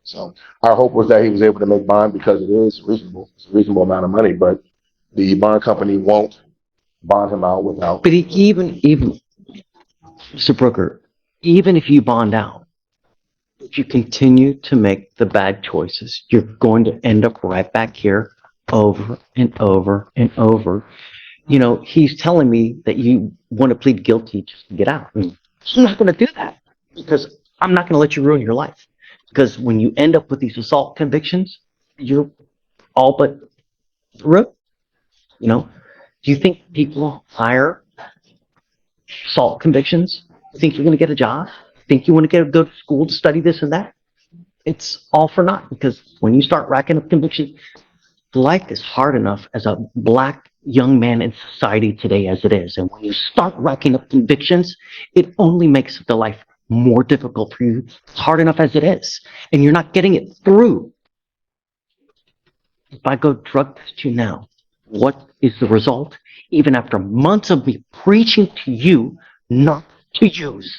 So our hope was that he was able to make bond because it is reasonable. It's a reasonable amount of money, but the bond company won't bond him out without. But even Mr. Brooker, even if you bond out, if you continue to make the bad choices, you're going to end up right back here over and over and over. You know, he's telling me that you want to plead guilty just to get out. I'm not going to do that because I'm not going to let you ruin your life. Because when you end up with these assault convictions, you're all but through. You know, do you think people hire assault convictions? Think you're going to get a job? Think you want to go to school to study this and that? It's all for naught because when you start racking up convictions, life is hard enough as a black young man in society today as it is. And when you start racking up convictions, it only makes the life more difficult for you. It's hard enough as it is. And you're not getting it through. If I go drug test you now, what is the result? Even after months of me preaching to you not to use.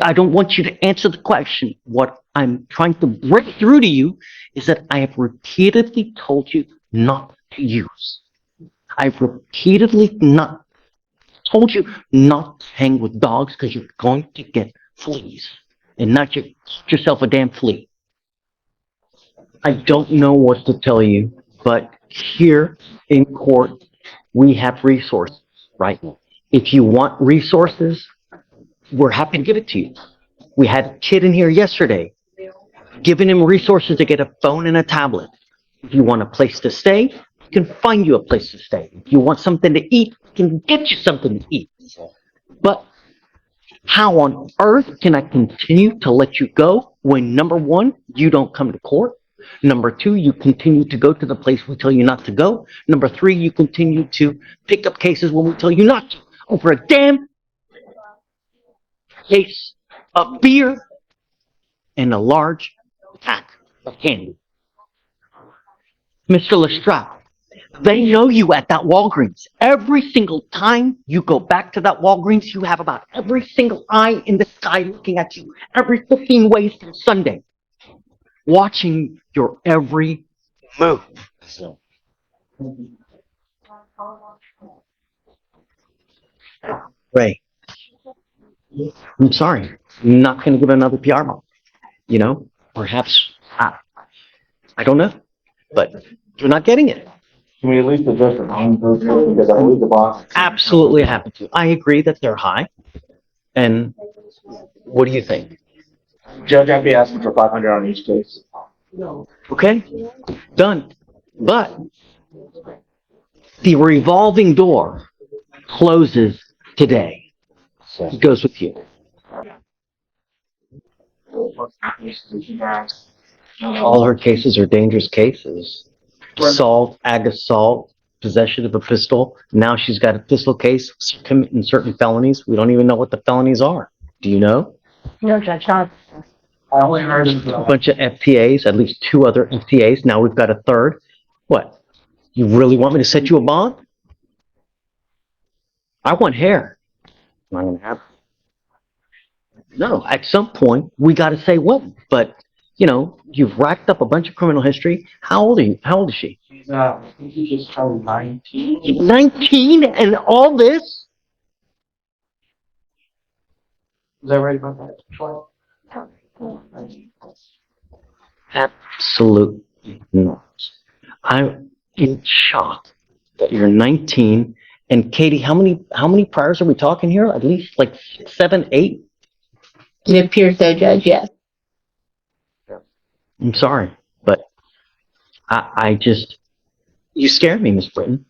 I don't want you to answer the question. What I'm trying to break through to you is that I have repeatedly told you not to use. I've repeatedly not told you not to hang with dogs because you're going to get fleas and not get yourself a damn flea. I don't know what to tell you, but here in court, we have resources, right? If you want resources, we're happy to give it to you. We had a kid in here yesterday, giving him resources to get a phone and a tablet. If you want a place to stay, we can find you a place to stay. If you want something to eat, we can get you something to eat. But how on earth can I continue to let you go when, number one, you don't come to court? Number two, you continue to go to the place we tell you not to go. Number three, you continue to pick up cases when we tell you not to. Over a damn case of beer and a large pack of candy. Mr. Lestrade, they know you at that Walgreens. Every single time you go back to that Walgreens, you have about every single eye in the sky looking at you every 15 ways from Sunday, watching your every move. Ray, I'm sorry. I'm not going to give another PR bump. You know, perhaps, I don't know, but you're not getting it. Can we at least address the bond because I believe the bond. Absolutely happy to. I agree that they're high. And what do you think? Judge, I'd be asking for 500 on each case. Okay, done. But the revolving door closes today. It goes with you. All her cases are dangerous cases. Assault, ag assault, possession of a pistol. Now she's got a pistol case, committing certain felonies. We don't even know what the felonies are. Do you know? No, Judge, not. I only heard of A bunch of FTAs, at least 2 other FTAs. Now we've got a third. What? You really want me to set you a bond? I want hair. Not gonna happen. No, at some point we got to say what. But you know, you've racked up a bunch of criminal history. How old are you? How old is she? I think he just turned 19. 19 and all this? Is that right about that? Absolutely not. I'm in shock that you're 19. And Katie, how many priors are we talking here? At least like 6, 7, 8? It appears so, Judge, yes. I'm sorry, but I just, you scare me, Miss Britton.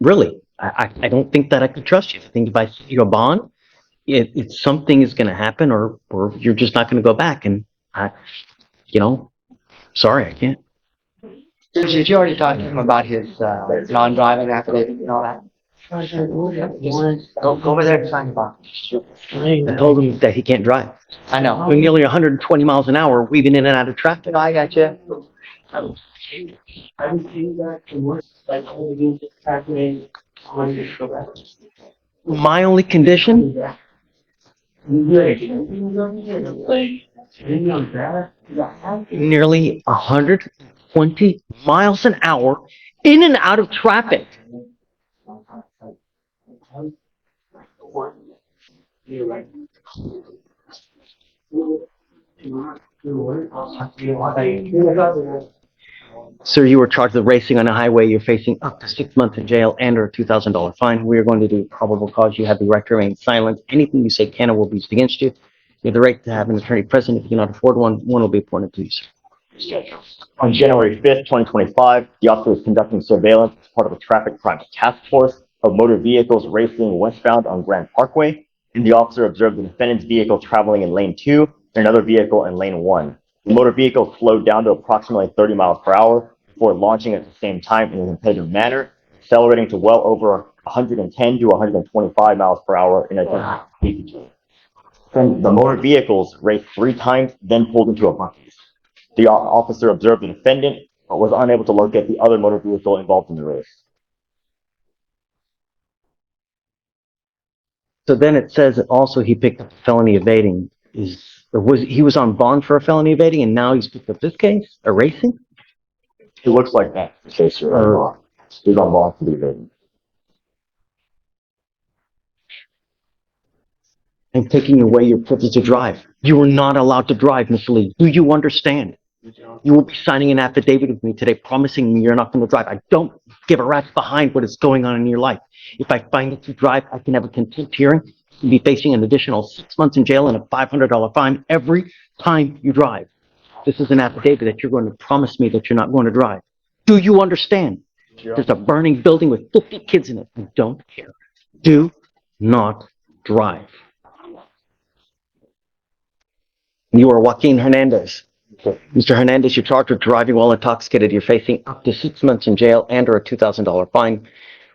Really. I don't think that I could trust you. I think if I see your bond, it's something is going to happen or you're just not going to go back. And sorry, I can't. Did you already talk to him about his non-driving affidavit and all that? Just go over there and sign the box. I told him that he can't drive. I know. We're nearly 120 miles an hour weaving in and out of traffic. No, I got you. My only condition? Nearly 120 miles an hour in and out of traffic. Sir, you were charged with racing on a highway. You're facing up to 6 months in jail and or a $2,000 fine. We are going to do probable cause. You have the right to remain silent. Anything you say can or will be used against you. You have the right to have an attorney present. If you cannot afford one, one will be appointed to you, sir. On January 5th, 2025, the officer was conducting surveillance as part of a traffic crime task force of motor vehicles racing westbound on Grand Parkway, and the officer observed the defendant's vehicle traveling in lane 2 and another vehicle in lane 1. The motor vehicle slowed down to approximately 30 miles per hour before launching at the same time in a competitive manner, accelerating to well over 110 to 125 miles per hour in a the motor vehicles raced 3 times, then pulled into a bucket. The officer observed the defendant, but was unable to locate the other motor vehicle involved in the race. So then it says that also he picked up felony evading. He was on bond for a felony evading and now he's picked up this case, a racing? It looks like that. He's on bond for the evading. And taking away your privilege to drive. You are not allowed to drive, Mr. Lee. Do you understand? You will be signing an affidavit with me today promising me you're not going to drive. I don't give a rat's behind what is going on in your life. If I find that you drive, I can have a contempt hearing. You'll be facing an additional 6 months in jail and a $500 fine every time you drive. This is an affidavit that you're going to promise me that you're not going to drive. Do you understand? There's a burning building with 50 kids in it. I don't care. Do not drive. You are Joaquin Hernandez. Mr. Hernandez, you're charged with driving while intoxicated. You're facing up to 6 months in jail and or a $2,000 fine.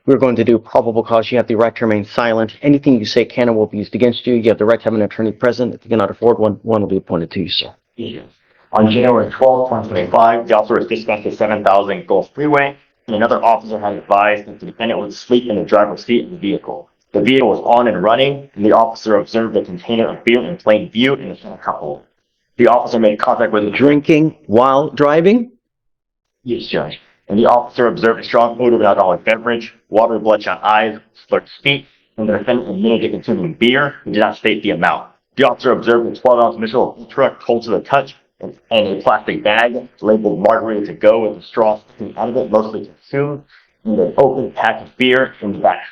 We're going to do probable cause. You have the right to remain silent. Anything you say can and will be used against you. You have the right to have an attorney present. If you cannot afford one, one will be appointed to you, sir. On January 12, 2025, the officer was dispatched to 7000 Gulf Freeway, and another officer had advised that the defendant was asleep in the driver's seat of the vehicle. The vehicle was on and running, and the officer observed a container of beer in plain view in the center cup holder. The officer made contact with the Drinking while driving? Yes, Judge. And the officer observed a strong odor of an alcoholic beverage, watery bloodshot eyes, slurred speech, and the defendant admitted to consuming beer and did not state the amount. The officer observed a 12-ounce Michelob Ultra cold to the touch and a plastic bag labeled Margarita to Go with a straw sticking out of it, mostly consumed, and an open pack of beer in the back.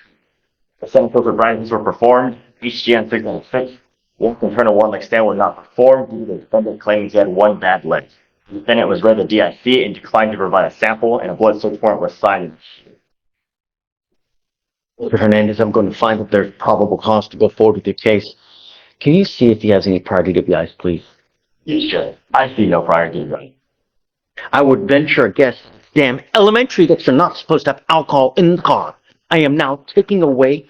The Senate filter grindings were performed, HGN 696. Walk internal one-leg stand was not performed due to the defendant claiming he had one bad leg. The defendant was read the DIC and declined to provide a sample, and a blood search warrant was signed. Mr. Hernandez, I'm going to find that there's probable cause to go forward with your case. Can you see if he has any prior DWIs, please? Yes, Judge. I see no prior DWI. I would venture a guess, damn elementary, that you're not supposed to have alcohol in the car. I am now taking away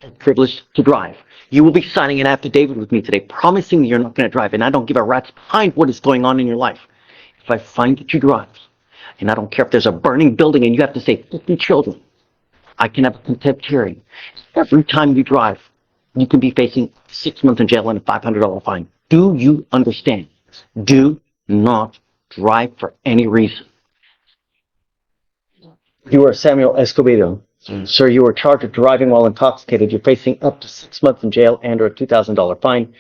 the privilege to drive. You will be signing an affidavit with me today promising you're not going to drive, and I don't give a rat's behind what is going on in your life. If I find that you drive, and I don't care if there's a burning building and you have to save 50 children, I can have a contempt hearing. Every time you drive, you can be facing 6 months in jail and a $500 fine. Do you understand? Do not drive for any reason. You are Samuel Escobedo. Sir, you are charged with driving while intoxicated. You're facing up to 6 months in jail and or a $2,000 fine.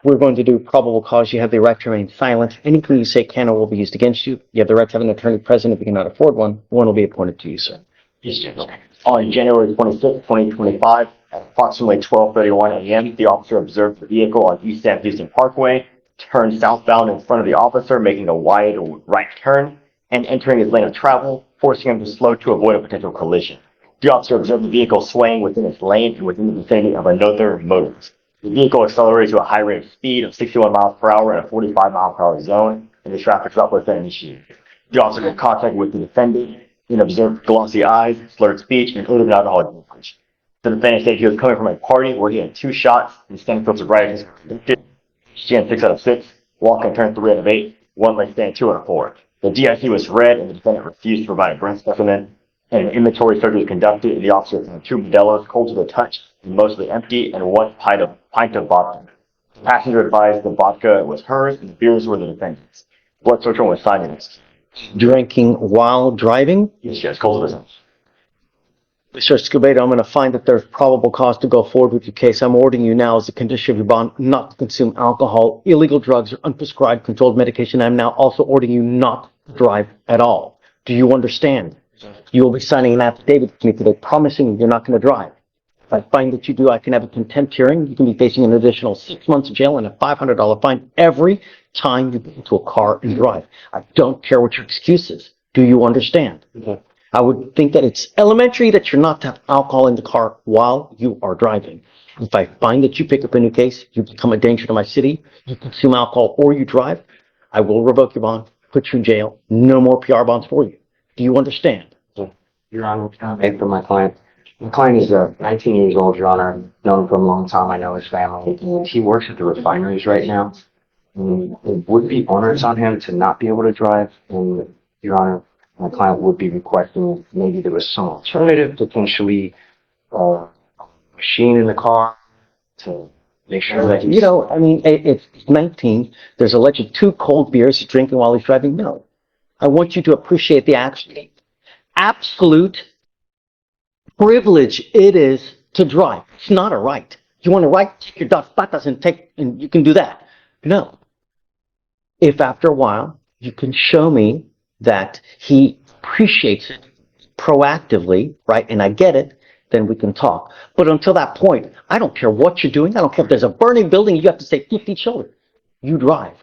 We're going to do probable cause. You have the right to remain silent. Anything you say can or will be used against you. You have the right to have an attorney present. If you cannot afford one, one will be appointed to you, sir. Yes, Judge. On January 26, 2025, at approximately 12:31 a.m., the officer observed the vehicle on East San Houston Parkway turn southbound in front of the officer, making a wide right turn and entering his lane of travel, forcing him to slow to avoid a potential collision. The officer observed the vehicle swaying within its lane and within the vicinity of another motorist. The vehicle accelerated to a high rate of speed of 61 miles per hour in a 45 mile per hour zone, and the traffic stop was then initiated. The officer made contact with the defendant and observed glossy eyes, slurred speech, and odor of an alcoholic beverage. The defendant said he was coming from a party where he had 2 shots and standing filter rights convicted. GN 6 out of 6, walk and turn 3 out of 8, one leg stand 2 out of 4. The DIC was read and the defendant refused to provide a breath specimen. And an inventory search was conducted, and the officer found 2 Modelos cold to the touch and mostly empty, and 1 pint of vodka. The passenger advised the vodka was hers and the beers were the defendant's. What search warrant was signed in this? Drinking while driving? Yes, call the business. Mr. Escobedo, I'm going to find that there's probable cause to go forward with your case. I'm ordering you now as a condition of your bond not to consume alcohol, illegal drugs, or unprescribed controlled medication. I'm now also ordering you not to drive at all. Do you understand? You will be signing an affidavit with me today promising you're not going to drive. If I find that you do, I can have a contempt hearing. You can be facing an additional 6 months of jail and a $500 fine every time you get into a car and drive. I don't care what your excuse is. Do you understand? I would think that it's elementary that you're not to have alcohol in the car while you are driving. If I find that you pick up a new case, you become a danger to my city, you consume alcohol or you drive, I will revoke your bond, put you in jail, no more PR bonds for you. Do you understand? Your Honor, made for my client. My client is 19 years old, Your Honor. I've known him for a long time. I know his family. He works at the refineries right now. And it would be onerous on him to not be able to drive. And, Your Honor, my client would be requesting if maybe there was some alternative, potentially a machine in the car to make sure that he's... You know, I mean, it's 19. There's alleged 2 cold beers he's drinking while he's driving. No. I want you to appreciate the absolute privilege it is to drive. It's not a right. You want a right? Take your dos patas and you can do that. No. If after a while you can show me that he appreciates it proactively, right, and I get it, then we can talk. But until that point, I don't care what you're doing. I don't care if there's a burning building, you have to save 50 children. You drive.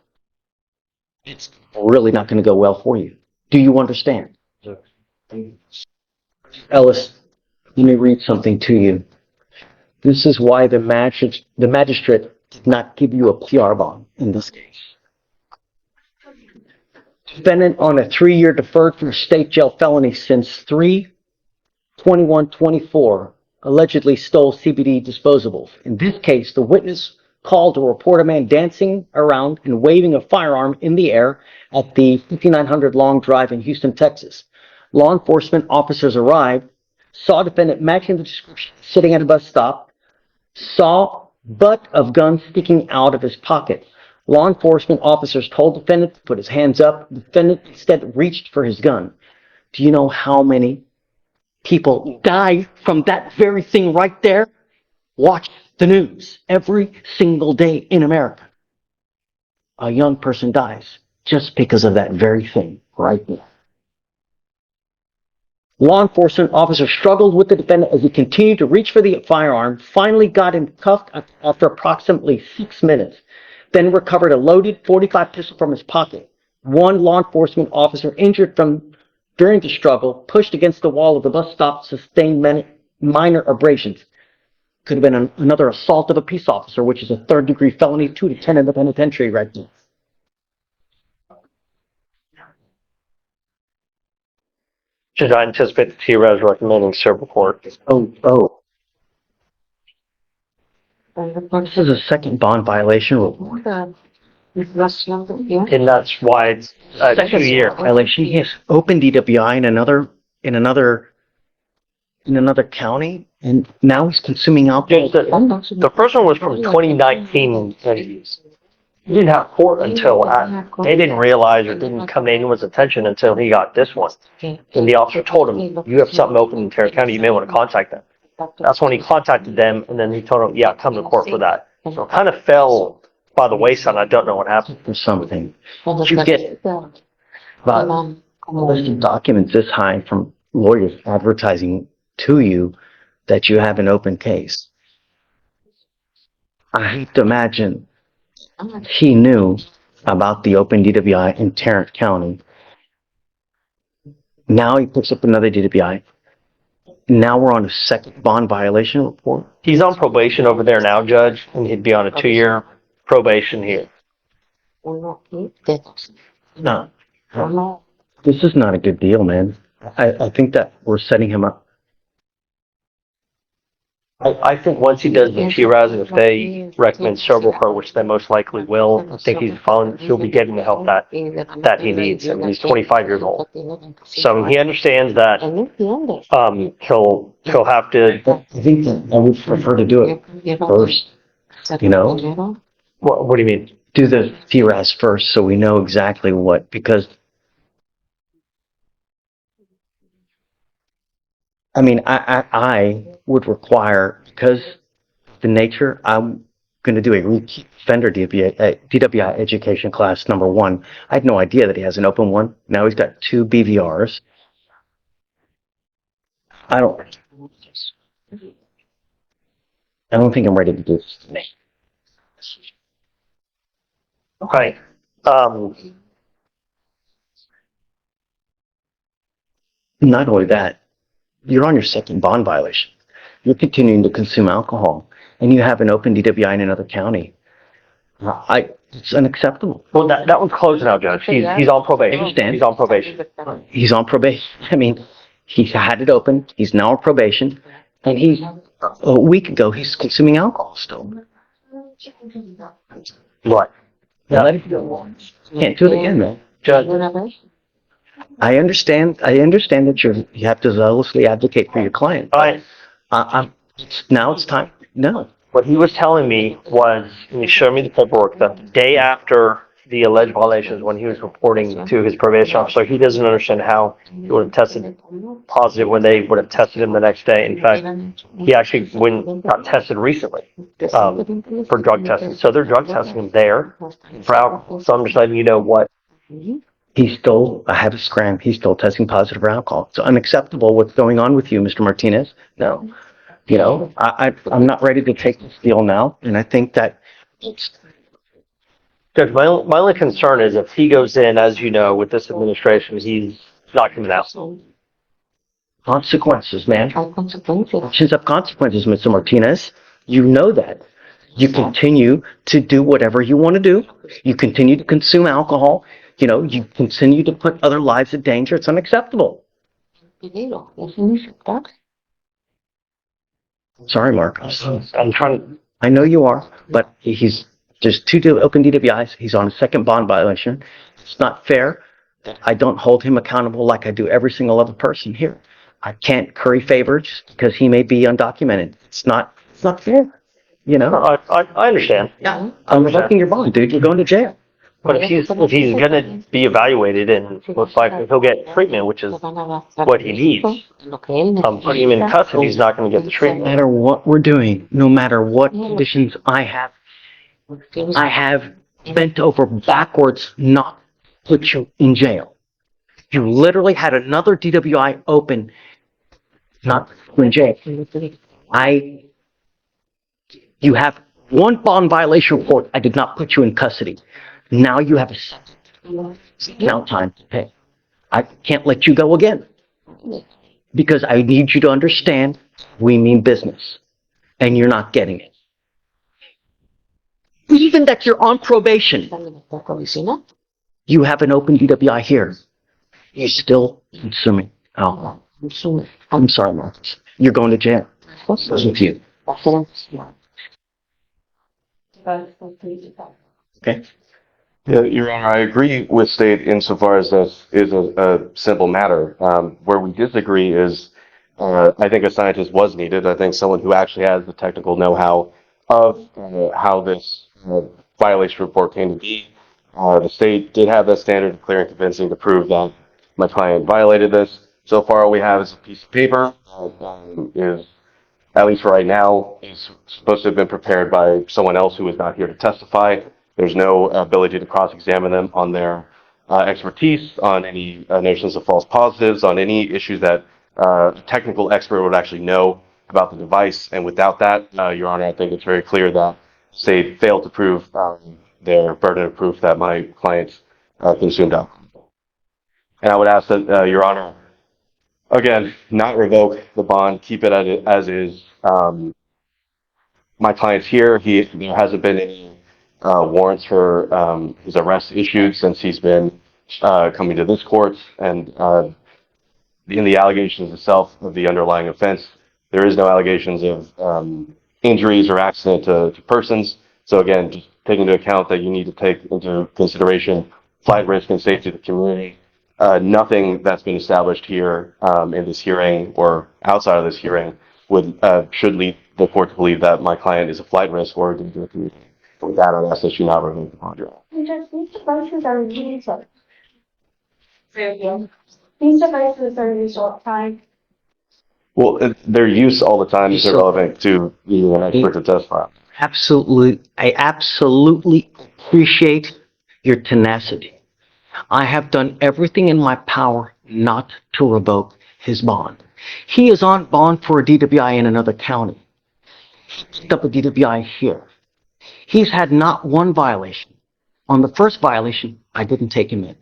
It's really not going to go well for you. Do you understand? Ellis, let me read something to you. This is why the magistrate did not give you a PR bond in this case. Defendant on a 3-year deferred from state jail felony since 3/21/24 allegedly stole CBD disposables. In this case, the witness called to report a man dancing around and waving a firearm in the air at the 5900 Long Drive in Houston, Texas. Law enforcement officers arrived, saw defendant matching the description sitting at a bus stop, saw butt of gun sticking out of his pocket. Law enforcement officers told defendant to put his hands up. Defendant instead reached for his gun. Do you know how many people die from that very thing right there? Watch the news every single day in America. A young person dies just because of that very thing right there. Law enforcement officers struggled with the defendant as he continued to reach for the firearm, finally got him cuffed after approximately 6 minutes, then recovered a loaded .45 pistol from his pocket. One law enforcement officer injured during the struggle, pushed against the wall of the bus stop, sustained minor abrasions. Could have been another assault of a peace officer, which is a 3rd-degree felony, 2 to 10 in the penitentiary right now. Should I anticipate the TRES recommending serve report? Oh. This is a second bond violation report. And that's why it's a Second 2-year. violation. He has open DWI in another county, and now he's consuming alcohol. The first one was from 2019, and he didn't have court until they didn't realize or didn't come to anyone's attention until he got this one. And the officer told him, "You have something open in Tarrant County, you may want to contact them." That's when he contacted them, and then he told them, "Yeah, come to court for that." So it kind of fell by the wayside. I don't know what happened. For something. Did you get about a list of documents this high from lawyers advertising to you that you have an open case? I hate to imagine he knew about the open DWI in Tarrant County. Now he picks up another DWI. Now we're on a second bond violation report. He's on probation over there now, Judge, and he'd be on a 2-year probation here. No. This is not a good deal, man. I think that we're setting him up. I think once he does the TRES, and if they recommend serve report, which they most likely will, I think he'll be getting the help that he needs. I mean, he's 25 years old. So he understands that he'll have to. I think that I would prefer to do it first, you know? What do you mean? Do the TRAS first so we know exactly what, because I mean, I would require, because the nature, I'm going to do a repeat offender DWI education class number 1. I had no idea that he has an open one. Now he's got 2 BVRs. I don't think I'm ready to do this today. Okay. Not only that, you're on your second bond violation. You're continuing to consume alcohol, and you have an open DWI in another county. It's unacceptable. Well, that one's closed now, Judge. He's on probation. I understand. He's on probation. He's on probation. I mean, he had it open. He's now on probation, and a week ago he's consuming alcohol still. Right. Now let it go. Can't do it again, man. Judge, I understand that you have to zealously advocate for your client. I, Now it's time. No. what he was telling me was, and he showed me the paperwork, the day after the alleged violations when he was reporting to his probation officer, he doesn't understand how he would have tested positive when they would have tested him the next day. In fact, he actually got tested recently for drug testing. So they're drug testing him there for alcohol. So I'm just letting you know what. I have a scram. He's still testing positive for alcohol. It's unacceptable what's going on with you, Mr. Martinez. No. You know, I'm not ready to take this deal now. And I think that Judge, my only concern is if he goes in, as you know, with this administration, he's not coming out. consequences, man. Actions have consequences, Mr. Martinez. You know that. You continue to do whatever you want to do. You continue to consume alcohol. You know, you continue to put other lives in danger. It's unacceptable. Sorry, Marcos. I'm trying. I know you are, but there's 2 open DWIs. He's on a second bond violation. It's not fair that I don't hold him accountable like I do every single other person here. I can't curry favors because he may be undocumented. It's not fair. You know? I understand. Yeah. I'm revoking your bond, dude. You're going to jail. But if he's gonna be evaluated and looks like he'll get treatment, which is what he needs, putting him in custody, he's not gonna get the No treatment. matter what we're doing, no matter what conditions I have bent over backwards not to put you in jail. You literally had another DWI open, not to put you in jail. You have 1 bond violation report. I did not put you in custody. Now you have a second. It's now time to pay. I can't let you go again because I need you to understand we mean business and you're not getting it. Even that you're on probation, you have an open DWI here. You're still consuming alcohol. I'm sorry, Marcus. You're going to jail. What's with you? Okay. Yeah, Your Honor, I agree with State insofar as this is a simple matter. Where we disagree is, I think a scientist was needed. I think someone who actually has the technical know-how of how this violation report came to be. The State did have that standard of clear and convincing to prove that my client violated this. So far, all we have is a piece of paper that is, at least for right now, is supposed to have been prepared by someone else who is not here to testify. There's no ability to cross-examine them on their expertise, on any notions of false positives, on any issues that a technical expert would actually know about the device. And without that, Your Honor, I think it's very clear that State failed to prove their burden of proof that my client consumed alcohol. And I would ask that, Your Honor, again, not revoke the bond, keep it as is. My client's here. There hasn't been any warrants for his arrest issued since he's been coming to this court. And in the allegations itself of the underlying offense, there is no allegations of injuries or accident to persons. So again, just taking into account that you need to take into consideration flight risk and safety of the community. Nothing that's been established here in this hearing or outside of this hearing should lead the court to believe that my client is a flight risk or a danger to the community. With that, I'd ask that you not remove the bond, Your Honor. Just these devices are really short. These devices are really short time. Well, their use all the time is So- irrelevant to being an expert to testify. I absolutely appreciate your tenacity. I have done everything in my power not to revoke his bond. He is on bond for a DWI in another county. He picked up a DWI here. He's had not one violation. On the first violation, I didn't take him in.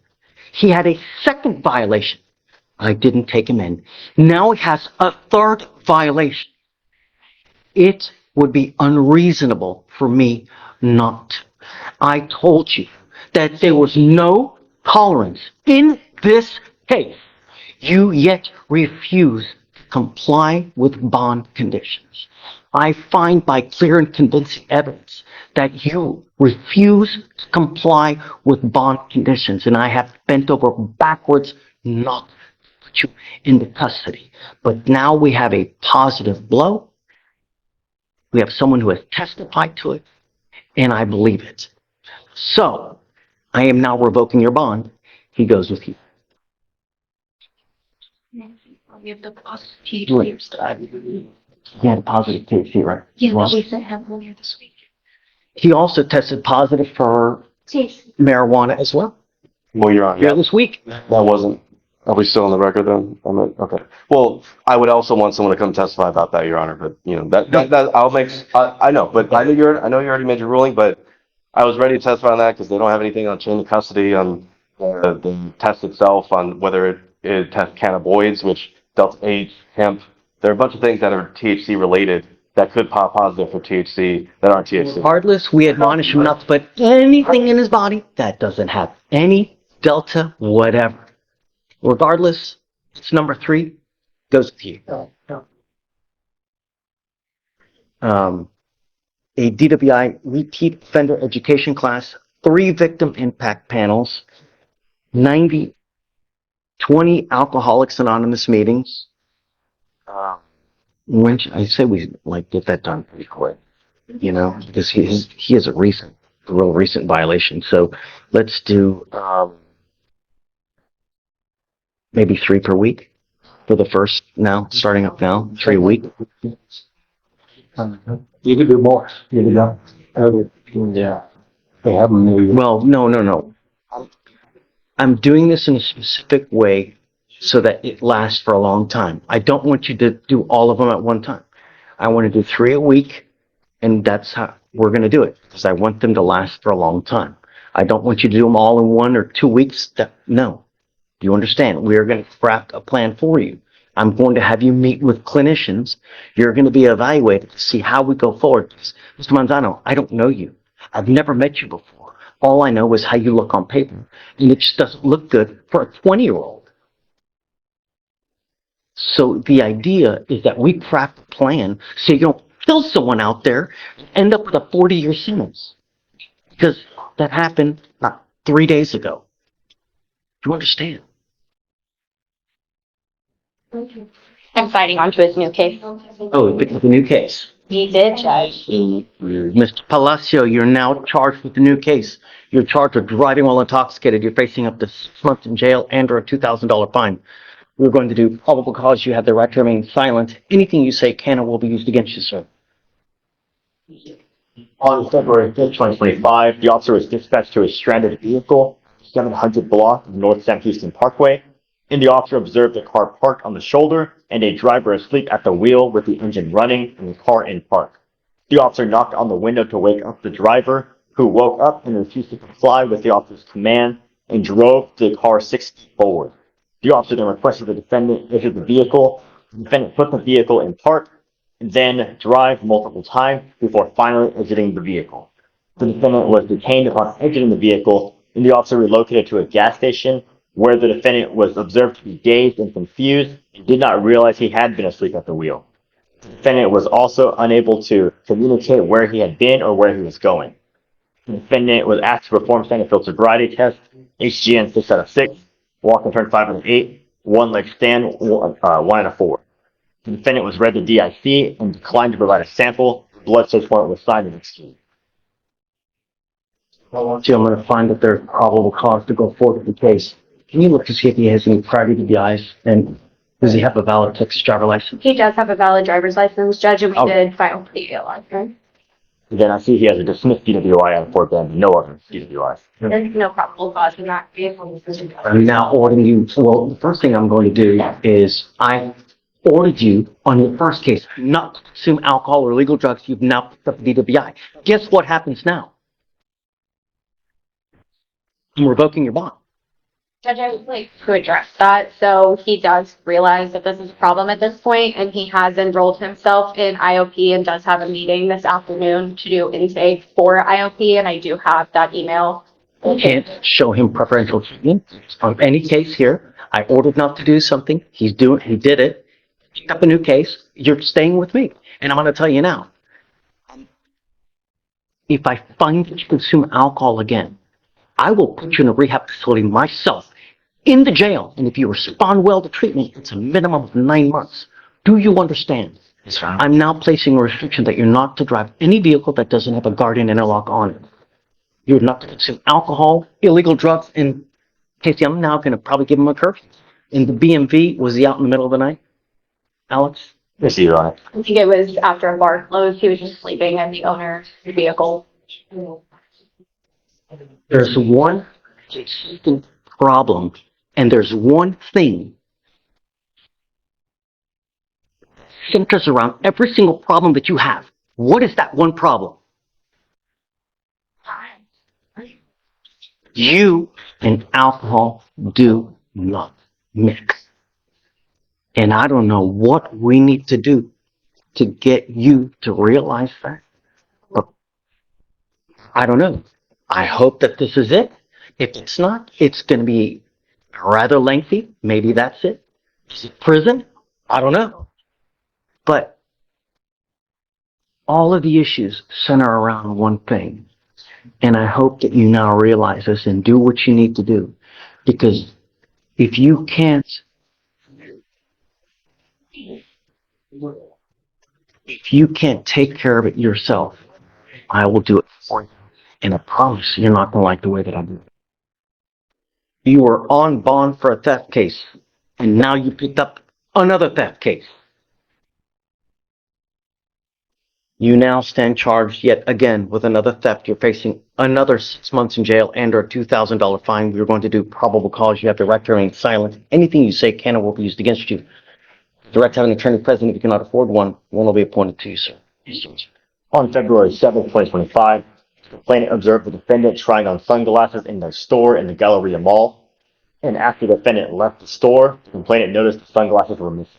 He had a second violation. I didn't take him in. Now he has a third violation. It would be unreasonable for me not to. I told you that there was no tolerance in this case. You yet refuse to comply with bond conditions. I find by clear and convincing evidence that you refuse to comply with bond conditions, and I have bent over backwards not to put you into custody. But now we have a positive blow. We have someone who has testified to it, and I believe it. So, I am now revoking your bond. He goes with you. We have the positive He THC. had a positive THC, right? Yeah, Well, we said have earlier this week. he also tested positive for THC. marijuana as well. Well, Your Honor, Here this week. that wasn't. Are we still on the record then? Okay. Well, I would also want someone to come testify about that, Your Honor. But that I'll make. I know, but I know you already made your ruling. But I was ready to testify on that because they don't have anything on chain of custody on the test itself on whether it tests cannabinoids, which delta 8, hemp. There are a bunch of things that are THC related that could pop positive for THC that aren't THC. Regardless, we admonish him not to put anything in his body that doesn't have any delta whatever. Regardless, it's number 3, goes with you. A DWI repeat offender education class, 3 victim impact panels, 20 Alcoholics Anonymous meetings. When I say we get that done pretty quick, because he has a real recent violation. So let's do maybe 3 per week for the first now, starting up now, 3 a week. You could do more. You could go. Yeah. They have them there. Well, no. I'm doing this in a specific way so that it lasts for a long time. I don't want you to do all of them at one time. I want to do 3 a week, and that's how we're going to do it, because I want them to last for a long time. I don't want you to do them all in 1 or 2 weeks. No. Do you understand? We are going to craft a plan for you. I'm going to have you meet with clinicians. You're going to be evaluated to see how we go forward. Mr. Manzano, I don't know you. I've never met you before. All I know is how you look on paper. And it just doesn't look good for a 20-year-old. So the idea is that we craft a plan so you don't kill someone out there and end up with a 40-year sentence. Because that happened 3 days ago. Do you understand? I'm fighting on to his new case. Oh, it's a new case. He did, Judge. Mr. Palacio, you're now charged with a new case. You're charged with driving while intoxicated. You're facing up to 6 months in jail and or a $2,000 fine. We're going to do probable cause. You have the right to remain silent. Anything you say can or will be used against you, sir. On February 5th, 2025, the officer was dispatched to a stranded vehicle, 700 block of North Sam Houston Parkway, and the officer observed a car parked on the shoulder and a driver asleep at the wheel with the engine running and the car in park. The officer knocked on the window to wake up the driver, who woke up and refused to comply with the officer's command and drove the car 6 feet forward. The officer then requested the defendant enter the vehicle. The defendant put the vehicle in park, and then drive multiple times before finally exiting the vehicle. The defendant was detained upon exiting the vehicle, and the officer relocated to a gas station where the defendant was observed to be dazed and confused and did not realize he had been asleep at the wheel. The defendant was also unable to communicate where he had been or where he was going. The defendant was asked to perform standard field sobriety test, HGN 6 out of 6, walk and turn 5 out of 8, 1 leg stand, 1 out of 4. The defendant was read to DIC and declined to provide a sample. The blood search warrant was signed and executed. See, I'm gonna find that there's probable cause to go forward with the case. Can you look to see if he has any prior DWIs, and does he have a valid Texas driver license? He does have a valid driver's license, Judge, and we Oh. did file for the ALR. Right? Then I see he has a dismissed DWI out of Fort Bend, no other DWIs. There's no probable cause in that case. I'm now ordering you, well, the first thing I'm going to do is I ordered you on your first case not to consume alcohol or illegal drugs. You've now picked up a DWI. Guess what happens now? I'm revoking your bond. Judge, I would like to address that. So he does realize that this is a problem at this point, and he has enrolled himself in IOP and does have a meeting this afternoon to do intake for IOP, and I do have that email. Can't show him preferential treatment on any case here. I ordered not to do something. He did it. Picked up a new case. You're staying with me. And I'm going to tell you now, if I find that you consume alcohol again, I will put you in a rehab facility myself in the jail. And if you respond well to treatment, it's a minimum of 9 months. Do you understand? Yes, sir. I'm now placing a restriction that you're not to drive any vehicle that doesn't have a guardian interlock on it. You're not to consume alcohol, illegal drugs, and Casey, I'm now going to probably give him a curfew. In the BMV, was he out in the middle of the night? Alex? Yes, Your Honor. I think it was after a bar closed. He was just sleeping in the owner's vehicle. There's one consistent problem, and there's one thing centers around every single problem that you have. What is that one problem? You and alcohol do not mix. And I don't know what we need to do to get you to realize that. But I don't know. I hope that this is it. If it's not, it's going to be rather lengthy. Maybe that's it. Is it prison? I don't know. But all of the issues center around one thing. And I hope that you now realize this and do what you need to do. Because if you can't take care of it yourself, I will do it for you. And I promise you're not going to like the way that I do it. You were on bond for a theft case, and now you picked up another theft case. You now stand charged yet again with another theft. You're facing another 6 months in jail and or a $2,000 fine. We're going to do probable cause. You have the right to remain silent. Anything you say can or will be used against you. The right to have an attorney present if you cannot afford one will be appointed to you, sir. On February 7th, 2025, the complainant observed the defendant trying on sunglasses in the store in the Galleria Mall. And after the defendant left the store, the complainant noticed the sunglasses were missing.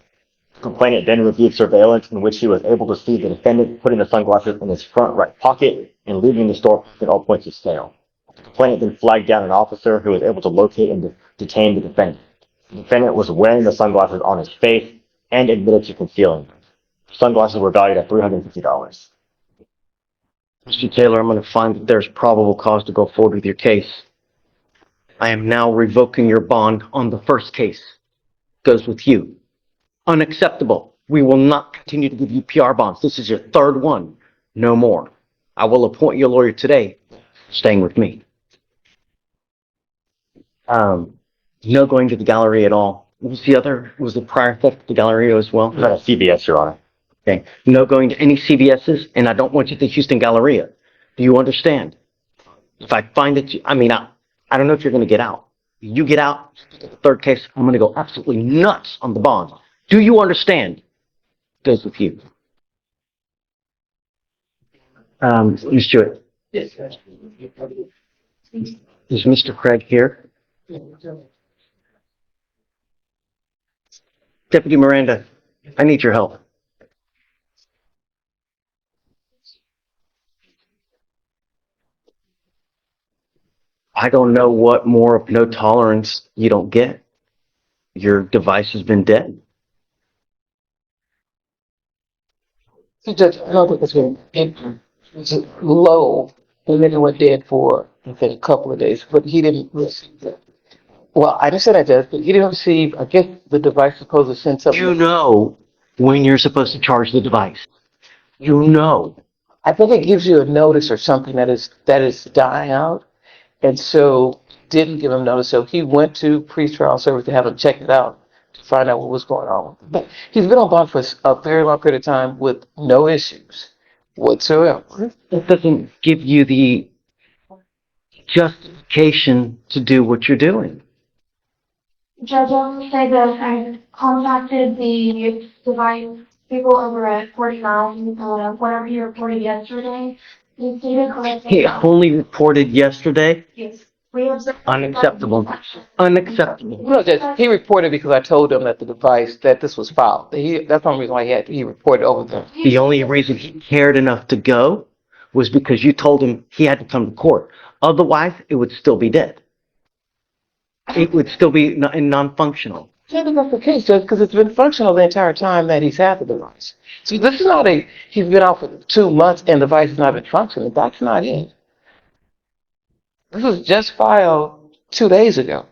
The complainant then reviewed surveillance in which he was able to see the defendant putting the sunglasses in his front right pocket and leaving the store at all points of sale. The complainant then flagged down an officer who was able to locate and detain the defendant. The defendant was wearing the sunglasses on his face and admitted to concealing them. The sunglasses were valued at $350. Mr. Taylor, I'm going to find that there's probable cause to go forward with your case. I am now revoking your bond on the first case. Goes with you. Unacceptable. We will not continue to give you PR bonds. This is your third one. No more. I will appoint you a lawyer today. Staying with me. No going to the gallery at all. Was the prior theft at the Galleria as well? Not a CBS, Your Honor. Okay. No going to any CVS's, and I don't want you to the Houston Galleria. Do you understand? If I find that I don't know if you're going to get out. You get out, the third case, I'm going to go absolutely nuts on the bond. Do you understand? Goes with you. Ms. Jewett. Is Mr. Craig here? Deputy Miranda, I need your help. I don't know what more of no tolerance you don't get. Your device has been dead. So Judge, I don't think it's going to it's low, and then it went dead for I think a couple of days, but he didn't receive that. Well, I just said I did, but he didn't receive. I guess the device supposed to send something. You know when you're supposed to charge the device. You know. I think it gives you a notice or something that is dying out, and so didn't give him notice. So he went to pretrial service to have him check it out to find out what was going on. But he's been on bond for a very long period of time with no issues whatsoever. That doesn't give you the justification to do what you're doing. Judge, I will say that I contacted the device people over at 49, whatever he reported yesterday. He stated correctly. He only reported yesterday. Yes. We observed. Unacceptable. Unacceptable. No, Judge, he reported because I told him that the device, that this was fouled. That's the only reason why he reported over there. The only reason he cared enough to go was because you told him he had to come to court. Otherwise, it would still be dead. It would still be non-functional. Yeah, but that's the case, Judge, because it's been functional the entire time that he's had the device. So this is not he's been out for 2 months and the device has not been functioning. That's not it. This was just filed 2 days ago.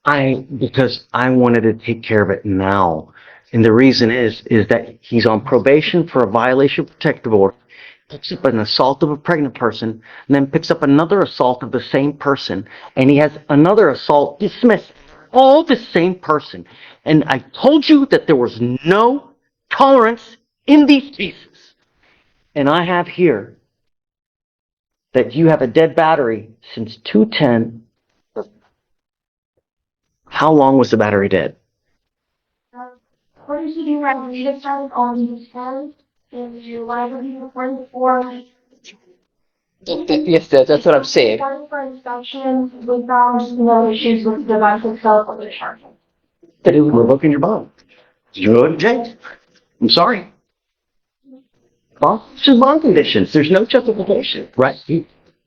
Because I wanted to take care of it now. And the reason is that he's on probation for a violation of protective order, picks up an assault of a pregnant person, and then picks up another assault of the same person, and he has another assault dismissed. All the same person. And I told you that there was no tolerance in these cases. And I have here that you have a dead battery since 210. How long was the battery dead? What did he do right when he started on his phone? And whatever he reported before. Yes, Judge, that's what I'm saying. For inspection, we found no issues with the device itself or the charger. That it was revoking your bond. You go to jail. I'm sorry. Well, it's just bond conditions. There's no justification, right?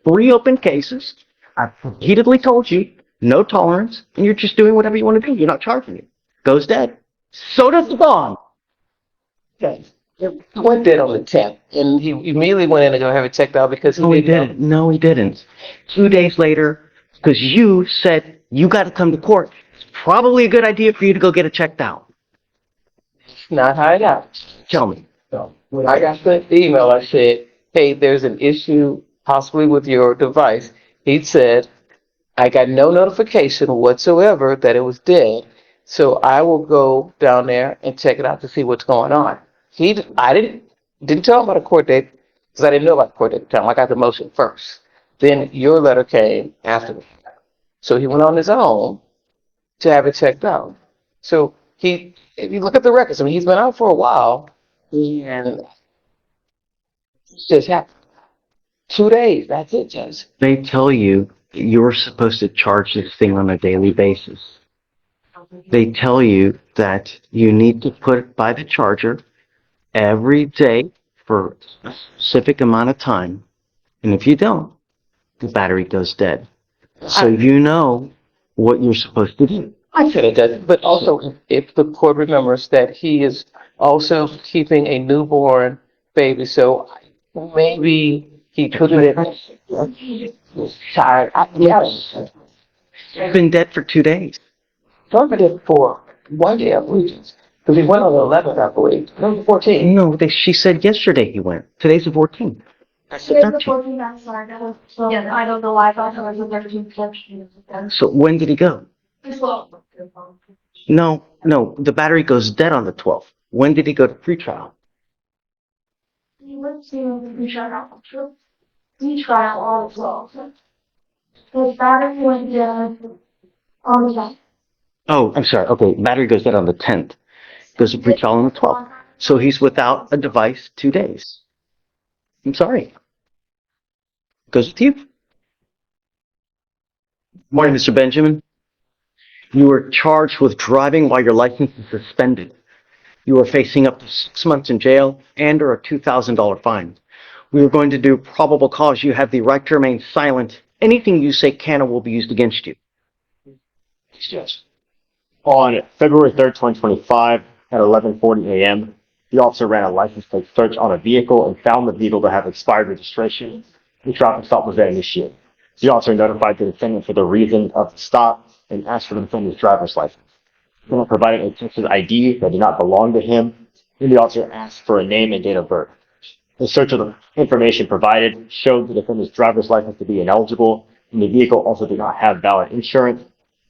3 open cases. I've repeatedly told you, no tolerance, and you're just doing whatever you want to do. You're not charging it. Goes dead. So does the bond. Okay. He went dead on the 10th, and he immediately went in to go have it checked out because No, he didn't. No, he didn't. 2 days later, because you said you got to come to court, it's probably a good idea for you to go get it checked out. It's not how it happened. Tell me. So when I got the email, I said, hey, there's an issue possibly with your device. He said, I got no notification whatsoever that it was dead, so I will go down there and check it out to see what's going on. I didn't tell him about a court date because I didn't know about the court date at the time. I got the motion first. Then your letter came after. So he went on his own to have it checked out. So if you look at the records, I mean, he's been out for a while, and it's just happened. 2 days, that's it, Judge. They tell you that you're supposed to charge this thing on a daily basis. They tell you that you need to put it by the charger every day for a specific amount of time. And if you don't, the battery goes dead. So you know what you're supposed to do. I said it does, but also if the court remembers that he is also keeping a newborn baby, so maybe he could have been tired. It's been dead for 2 days. Started it for 1 day of weekends. Because he went on the 11th, I believe. No, the 14th. No, she said yesterday he went. Today's the 14th. That's the Today's the 13th. 14th, I'm sorry. So I don't know why I thought it was the 13th. So when did he go? Well, No, the battery goes dead on the 12th. When did he go to pretrial? he went to the trial. The trial on the 12th. His battery went dead on the 10th. Oh, I'm sorry. Okay, battery goes dead on the 10th. Goes to pretrial on the 12th. So he's without a device 2 days. I'm sorry. Goes with you. Morning, Mr. Benjamin. You were charged with driving while your license is suspended. You are facing up to 6 months in jail and or a $2,000 fine. We are going to do probable cause. You have the right to remain silent. Anything you say can or will be used against you. Yes. On February 3rd, 2025, at 11:40 a.m., the officer ran a license plate search on a vehicle and found the vehicle to have expired registration. The traffic stop was then initiated. The officer notified the defendant for the reason of the stop and asked for the defendant's driver's license. The defendant provided a Texas ID that did not belong to him, and the officer asked for a name and date of birth. The search of the information provided showed the defendant's driver's license to be ineligible, and the vehicle also did not have valid insurance.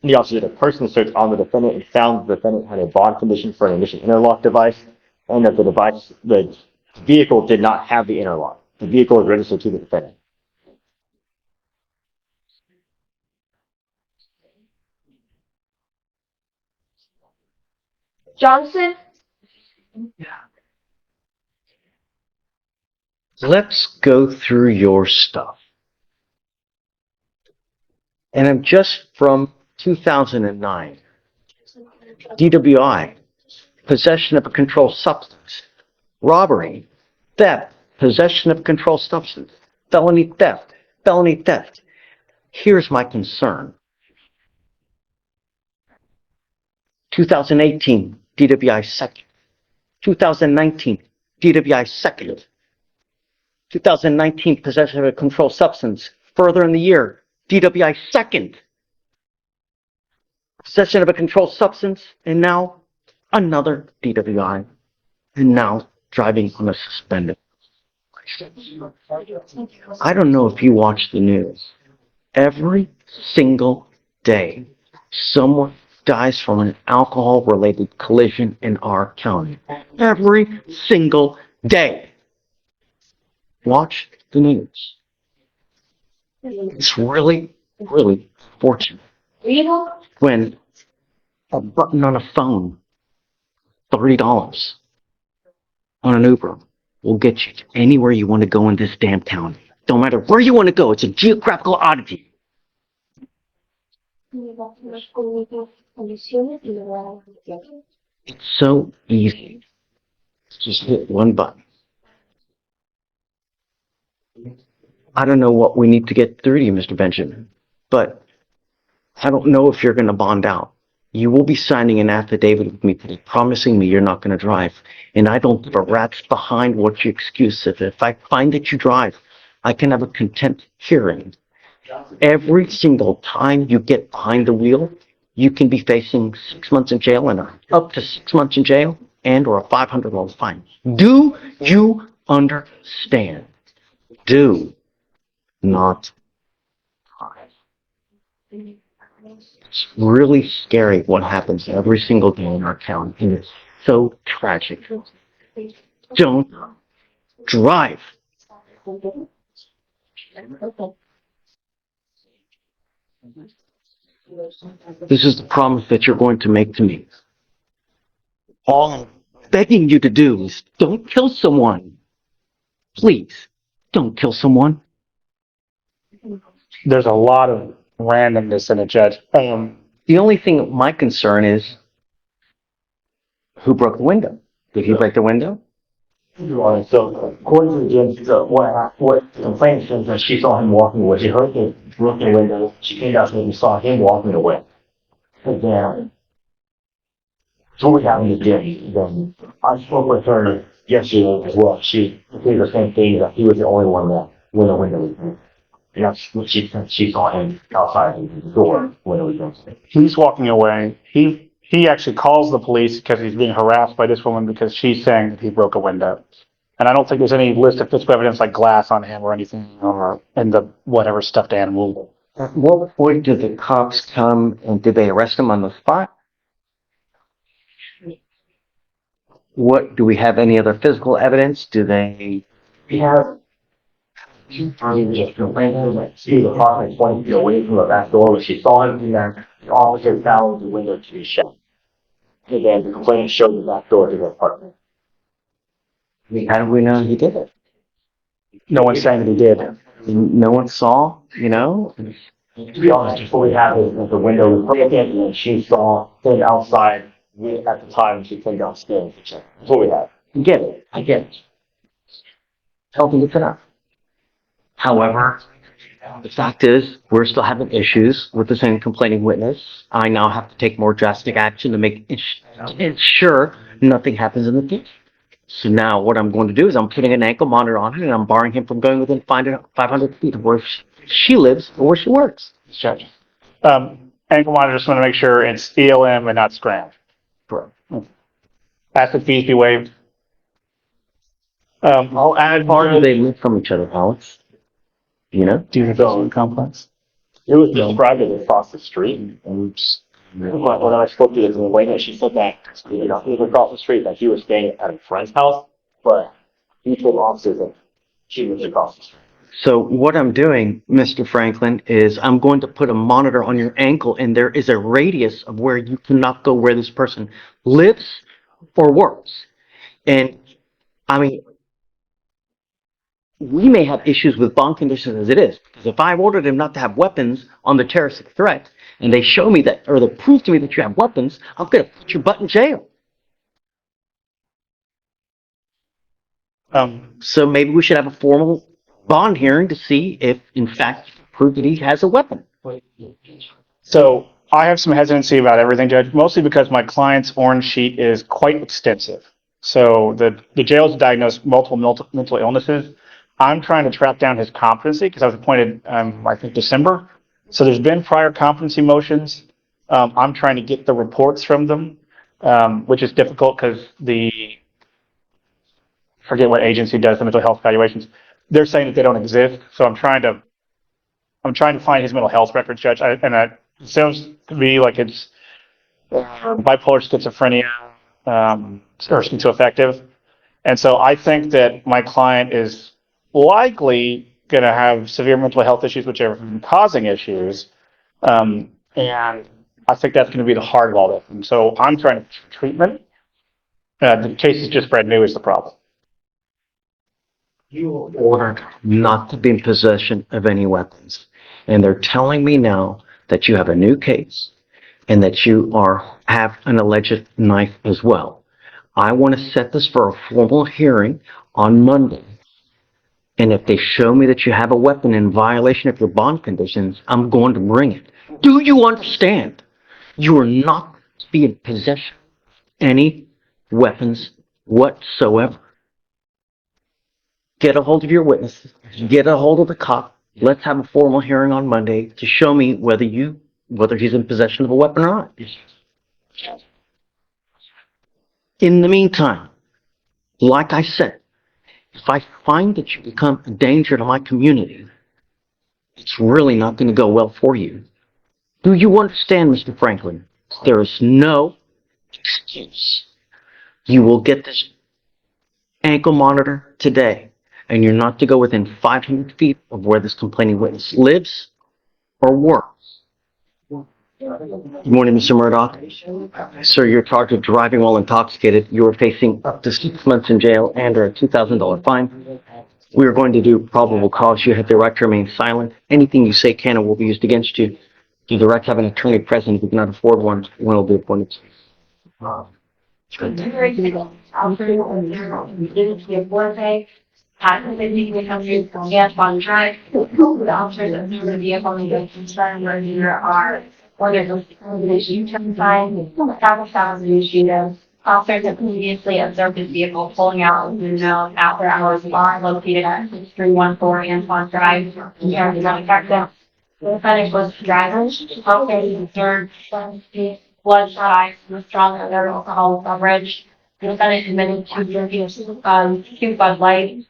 And the officer did a personal search on the defendant and found the defendant had a bond condition for an ignition interlock device, and that the vehicle did not have the interlock. The vehicle is registered to the defendant. Johnson? Let's go through your stuff. And I'm just from 2009. DWI, possession of a controlled substance, robbery, theft, possession of a controlled substance, felony theft, felony theft. Here's my concern. 2018, DWI second. 2019, DWI second. 2019, possession of a controlled substance. Further in the year, DWI second. Possession of a controlled substance, and now another DWI, and now driving on a suspended license. I don't know if you watch the news. Every single day, someone dies from an alcohol-related collision in our county. Every single day. Watch the news. It's really, really fortunate when a button on a phone, $30 on an Uber, will get you to anywhere you want to go in this damn county. Don't matter where you want to go. It's a geographical oddity. It's so easy. Just hit one button. I don't know what we need to get through to you, Mr. Benjamin, but I don't know if you're going to bond out. You will be signing an affidavit with me today, promising me you're not going to drive. And I don't give a rat's behind what your excuse is. If I find that you drive, I can have a contempt hearing. Every single time you get behind the wheel, you can be facing 6 months in jail and up to 6 months in jail and or a $500 fine. Do you understand? Do not drive. It's really scary what happens every single day in our county, and it's so tragic. Don't drive. This is the promise that you're going to make to me. All I'm begging you to do is don't kill someone. Please, don't kill someone. There's a lot of randomness in it, Judge. The only thing my concern is who broke the window. Did he break the window? So, according to the judge, what the complaint says that she saw him walking away. She heard the broken window. She came downstairs and saw him walking away. And then, so what happened is then I spoke with her yesterday as well. She did the same thing, that he was the only one that when the window was open. And that's what she said. She saw him outside the door when it was open. He's walking away. He actually calls the police because he's being harassed by this woman because she's saying that he broke a window. And I don't think there's any list of physical evidence like glass on him or anything or in the whatever stuffed animal. At what point did the cops come and did they arrest him on the spot? What, do we have any other physical evidence? Do they? We have she was approximately 20 feet away from the back door when she saw him, and then the officer found the window to be shut. And then the complainant showed the back door to the apartment. How do we know he did it? No one's saying that he did. No one saw, you know? To be honest, before we have it, the window was broken, and she saw him outside at the time she came downstairs to check. That's what we have. I get it. I get it. I don't think it's enough. However, the fact is, we're still having issues with the same complaining witness. I now have to take more drastic action to make ensure nothing happens in the future. So now what I'm going to do is I'm putting an ankle monitor on it and I'm barring him from going within 500 feet of where she lives or where she works. Judge. Ankle monitor, just want to make sure it's ELM and not scram. Correct. Ask that fees be waived. I'll add How far do they live from each other, Alex? You know? Do you development complex? It was described as across the street. Oops. When I spoke to the lady, she said that, he was across the street, that he was staying at a friend's house, but he told officers that she was across the street. So what I'm doing, Mr. Franklin, is I'm going to put a monitor on your ankle, and there is a radius of where you cannot go where this person lives or works. And I mean, we may have issues with bond conditions as it is, because if I ordered him not to have weapons on the terroristic threat, and they show me that, or they prove to me that you have weapons, I'm going to put your butt in jail. So maybe we should have a formal bond hearing to see if, in fact, prove that he has a weapon. So I have some hesitancy about everything, Judge, mostly because my client's orange sheet is quite extensive. So the jail's diagnosed multiple mental illnesses. I'm trying to track down his competency because I was appointed, I think, December. So there's been prior competency motions. I'm trying to get the reports from them, which is difficult because forget what agency does the mental health evaluations. They're saying that they don't exist. So I'm trying to find his mental health records, Judge. It sounds to me like it's bipolar schizophrenia or schizoaffective. And so I think that my client is likely going to have severe mental health issues, which are causing issues. And I think that's going to be the heart of all this. And so I'm trying to treatment. The case is just brand new is the problem. You were ordered not to be in possession of any weapons. And they're telling me now that you have a new case and that you have an alleged knife as well. I want to set this for a formal hearing on Monday. And if they show me that you have a weapon in violation of your bond conditions, I'm going to bring it. Do you understand? You are not to be in possession of any weapons whatsoever. Get a hold of your witnesses. Get a hold of the cop. Let's have a formal hearing on Monday to show me whether he's in possession of a weapon or not. In the meantime, like I said, if I find that you become a danger to my community, it's really not going to go well for you. Do you understand, Mr. Franklin? There is no excuse. You will get this ankle monitor today, and you're not to go within 500 feet of where this complaining witness lives or works. Good morning, Mr. Murdoch. Sir, you're charged with driving while intoxicated. You are facing up to 6 months in jail and a $2,000 fine. We are going to do probable cause. You have the right to remain silent. Anything you say can and will be used against you. You have the right to have an attorney present. If you cannot afford one will be appointed. Officers have previously observed his vehicle pulling out of the known after hours bar located at 6314 Antoine Drive, Arizona, Texas. The defendant was the driver. Officers observed bloodshot eyes and a strong odor of alcohol coverage. The defendant admitted to drinking 2 Bud Light.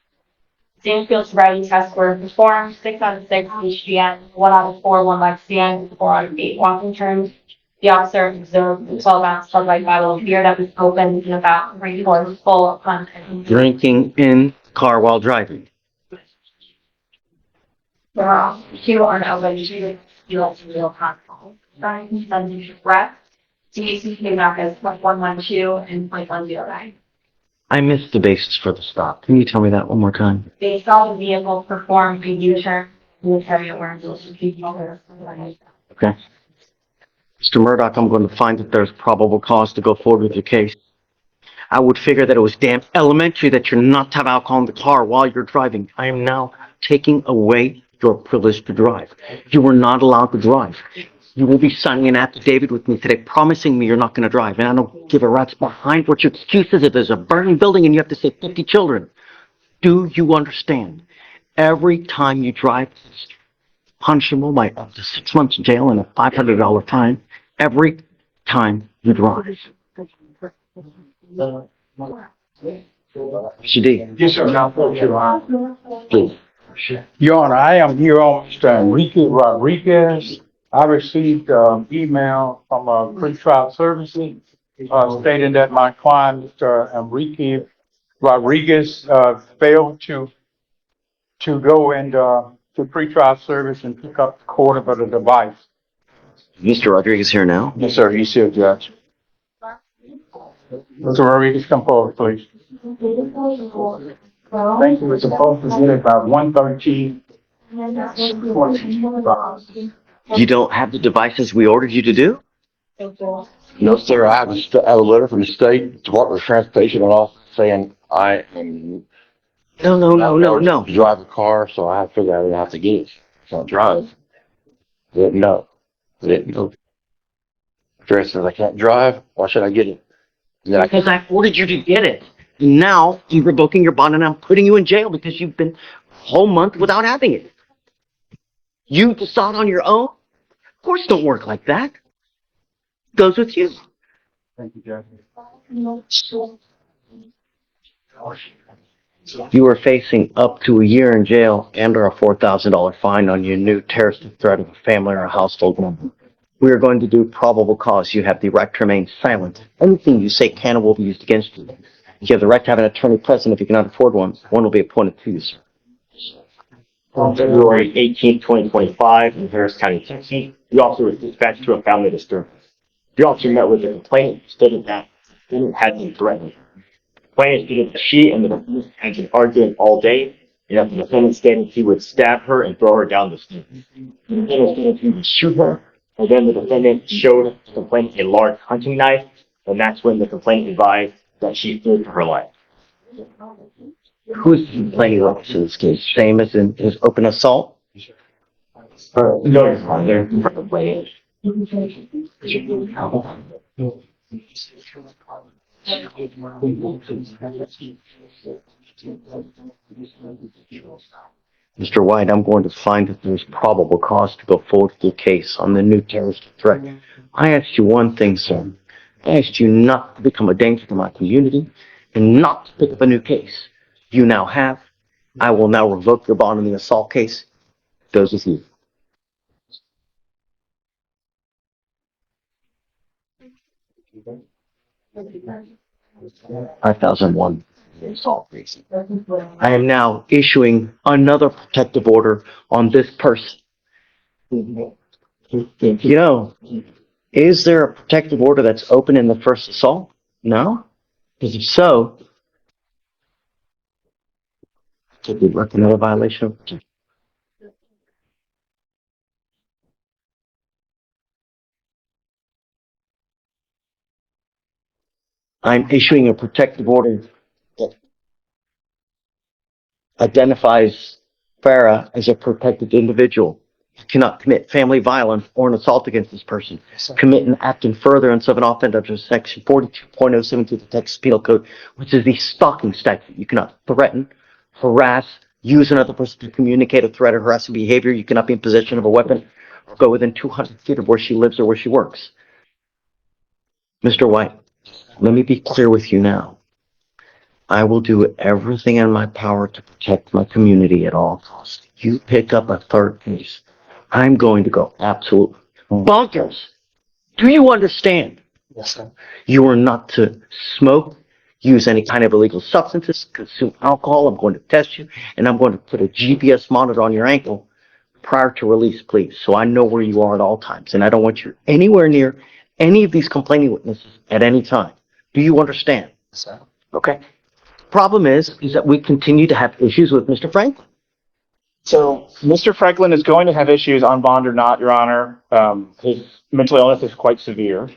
Stanfield's sobriety tests were performed. 6 out of 6 HGN, 1 out of 4 one-leg stand, 4 out of 8 walking turns. The officer observed a 12-ounce Bud Light bottle of beer that was opened and about 3/4 full of content. Drinking in car while driving. There are 2 unopened steals real control. Signs of breath. DAC came back as .112 and .109. I missed the basis for the stop. Can you tell me that one more time? They saw the vehicle perform a U-turn in the area where those people were. Okay. Mr. Murdoch, I'm going to find that there's probable cause to go forward with your case. I would figure that it was damn elementary that you're not to have alcohol in the car while you're driving. I am now taking away your privilege to drive. You were not allowed to drive. You will be signing an affidavit with me today promising me you're not going to drive. And I don't give a rat's behind what your excuse is if there's a burning building and you have to save 50 children. Do you understand? Every time you drive, it's punishable by up to 6 months in jail and a $500 fine. Every time you drive. Mr. D. Yes, sir. Now, Your Honor. Please. Your Honor, I am here on Mr. Enrique Rodriguez. I received email from pretrial services stating that my client, Mr. Enrique Rodriguez, failed to go and to pretrial service and pick up the cord of the device. Mr. Rodriguez here now. Yes, sir. He's here, Judge. Mr. Rodriguez, come forward, please. Thank you. It's supposed to be about 1:13. You don't have the devices we ordered you to do? No, sir, I have a letter from the state Department of Transportation and all saying I am No. to drive a car, so I have to figure out how to get it. Can't drive. I didn't know. Address says I can't drive. Why should I get it? And then Because I ordered you to get it. Now you're revoking your bond and I'm putting you in jail because you've been a whole month without having it. You decide on your own? Of course it don't work like that. Goes with you. Thank you, Judge. You are facing up to a year in jail and/or a $4,000 fine on your new terrorist threat of a family or a household member. We are going to do probable cause. You have the right to remain silent. Anything you say can or will be used against you. You have the right to have an attorney present if you cannot afford one. One will be appointed to you, sir. On February 18, 2025, in Harris County, Tennessee, the officer was dispatched to a family disturbance. The officer met with the complainant, stated that the defendant had been threatened. The complainant stated that she and the defendant had been arguing all day, and that the defendant stated he would stab her and throw her down the stairs. The defendant stated he would shoot her, and then the defendant showed the complainant a large hunting knife, and that's when the complainant advised that she feared for her life. Who is the complaining officer in this case? Same as in his open assault? No, Your Honor, they're different complainants. Mr. White, I'm going to find that there's probable cause to go forward with your case on the new terrorist threat. I asked you one thing, sir. I asked you not to become a danger to my community and not to pick up a new case. You now have. I will now revoke your bond in the assault case. Goes with you. $5,001 assault case. I am now issuing another protective order on this person. Is there a protective order that's open in the first assault? No? Because if so, could be another violation of protection. I'm issuing a protective order that identifies Farah as a protected individual. You cannot commit family violence or an assault against this person. Commit an act in furtherance of an offense under section 42.072 of the Texas Penal Code, which is the stalking statute. You cannot threaten, harass, use another person to communicate a threat or harassing behavior. You cannot be in possession of a weapon or go within 200 feet of where she lives or where she works. Mr. White, let me be clear with you now. I will do everything in my power to protect my community at all costs. You pick up a third case, I'm going to go absolutely bonkers. Do you understand? Yes, sir. You are not to smoke, use any kind of illegal substances, consume alcohol. I'm going to test you, and I'm going to put a GPS monitor on your ankle prior to release, please, so I know where you are at all times, and I don't want you anywhere near any of these complaining witnesses at any time. Do you understand? Yes, sir. Okay. Problem is that we continue to have issues with Mr. Franklin. So Mr. Franklin is going to have issues on bond or not, Your Honor. His mental illness is quite severe.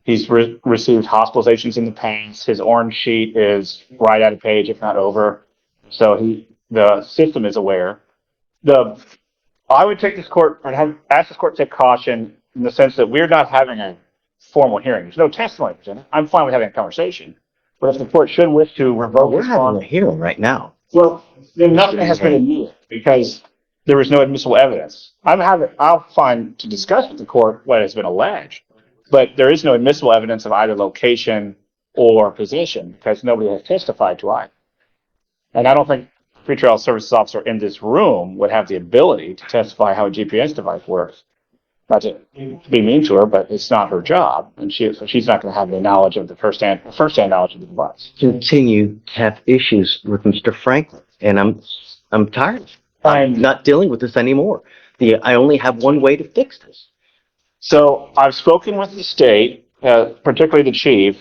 He's received hospitalizations in the past. His orange sheet is right at a page, if not over. So the system is aware. I would take this court and ask this court to take caution in the sense that we're not having a formal hearing. There's no testimony presented. I'm fine with having a conversation. But if the court should wish to revoke We're this having bond, a hearing right now. well, then nothing has been admitted because there was no admissible evidence. I'll find to discuss with the court what has been alleged, but there is no admissible evidence of either location or position because nobody has testified to either. And I don't think a pretrial services officer in this room would have the ability to testify how a GPS device works. Not to be mean to her, but it's not her job, and she's not going to have the knowledge of the first-hand knowledge of the device. Continue to have issues with Mr. Franklin, and I'm tired. I'm not dealing with this anymore. I only have one way to fix this. So I've spoken with the state, particularly the chief.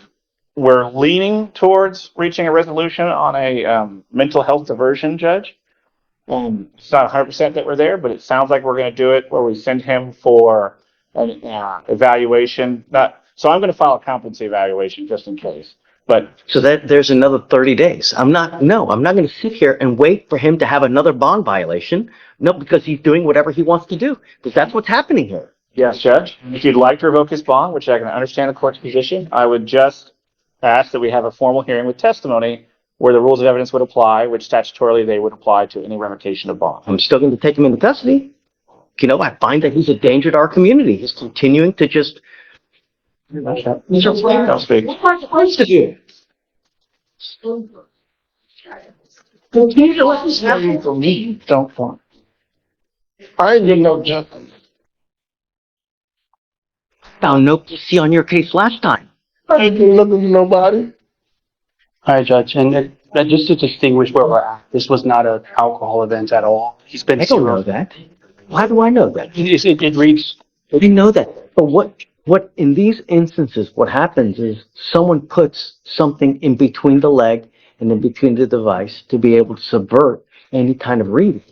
We're leaning towards reaching a resolution on a mental health diversion, Judge. It's not 100% that we're there, but it sounds like we're going to do it where we send him for an evaluation. So I'm going to file a competency evaluation just in case. But So that there's another 30 days. I'm not going to sit here and wait for him to have another bond violation. No, because he's doing whatever he wants to do. Because that's what's happening here. yes, Judge, if you'd like to revoke his bond, which I can understand the court's position, I would just ask that we have a formal hearing with testimony where the rules of evidence would apply, which statutorily they would apply to any revocation of bond. I'm still going to take him into custody. I find that he's a danger to our community. He's continuing to just... Mr. Frank, I'll speak. What's supposed to do? Continue to let this happen for me. Don't want. I ain't getting no justice. Found no PC on your case last time. I ain't been looking for nobody. All right, Judge, and just to distinguish where we're at, this was not an alcohol event at all. He's been I don't know that. Why do I know that? It reads. I know that. But what in these instances, what happens is someone puts something in between the leg and in between the device to be able to subvert any kind of reading.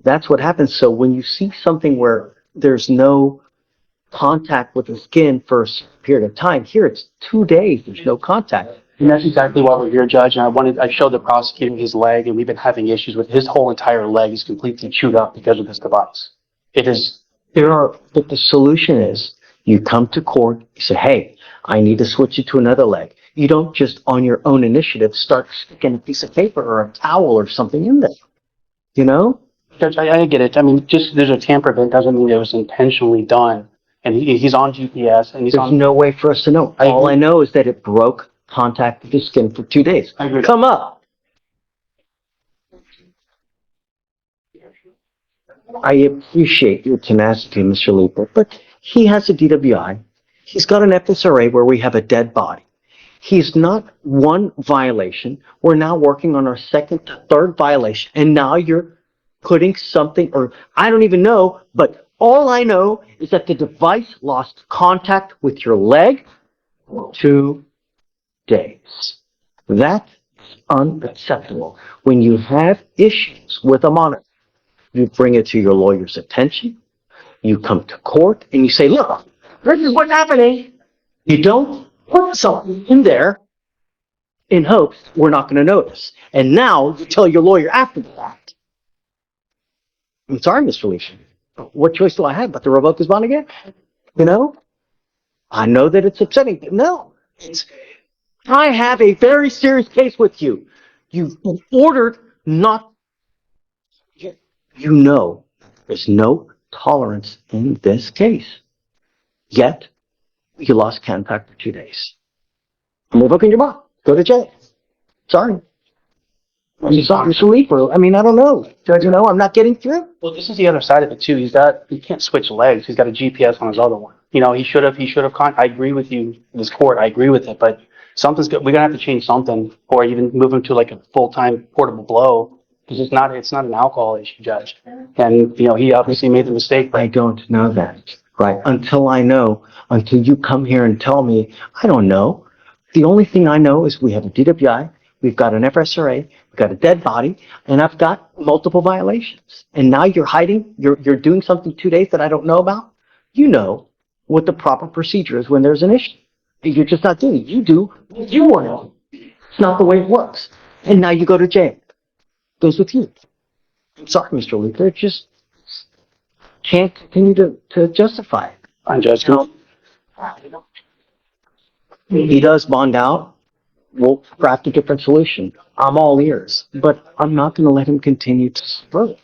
That's what happens. So when you see something where there's no contact with the skin for a period of time, here it's 2 days, there's no contact. And that's exactly why we're here, Judge. And I showed the prosecutor his leg, and we've been having issues with his whole entire leg is completely chewed up because of this device. It is. But the solution is you come to court, you say, hey, I need to switch it to another leg. You don't just on your own initiative start sticking a piece of paper or a towel or something in there. Judge, I get it. I mean, just there's a tamper event doesn't mean it was intentionally done. And he's on GPS, and There's no way for us to know. All I know is that it broke contact with the skin for 2 days. I agree. Come up. I appreciate your tenacity, Mr. Looper, but he has a DWI. He's got an FSRA where we have a dead body. He's not one violation. We're now working on our second to third violation, and now you're putting something, or I don't even know, but all I know is that the device lost contact with your leg for 2 days. That's unacceptable. When you have issues with a monitor, you bring it to your lawyer's attention, you come to court, and you say, look, this is what's happening. You don't put something in there in hopes we're not going to notice. And now you tell your lawyer after the fact. I'm sorry, Mr. Fleischer. What choice do I have but to revoke his bond again? I know that it's upsetting, but no. I have a very serious case with you. You've been ordered not... there's no tolerance in this case. Yet, you lost contact for 2 days. I'm revoking your bond. Go to jail. Sorry. I'm sorry, Mr. Leeper. I mean, I don't know. Judge, I'm not getting through. Well, this is the other side of it too. He can't switch legs. He's got a GPS on his other one. He should have I agree with you, this court. I agree with it, but something's good. We're gonna have to change something, or even move him to like a full-time portable blow, because it's not an alcohol issue, Judge. And he obviously made the mistake. I don't know that, right? Until you come here and tell me, I don't know. The only thing I know is we have a DWI, we've got an FSRA, we've got a dead body, and I've got multiple violations. And now you're hiding, you're doing something 2 days that I don't know about. You know what the proper procedure is when there's an issue. You're just not doing it. You do what you want to do. It's not the way it works. And now you go to jail. Goes with you. I'm sorry, Mr. Luther. Just can't continue to justify it. I'm Judge. He does bond out. We'll craft a different solution. I'm all ears. But I'm not going to let him continue to subvert.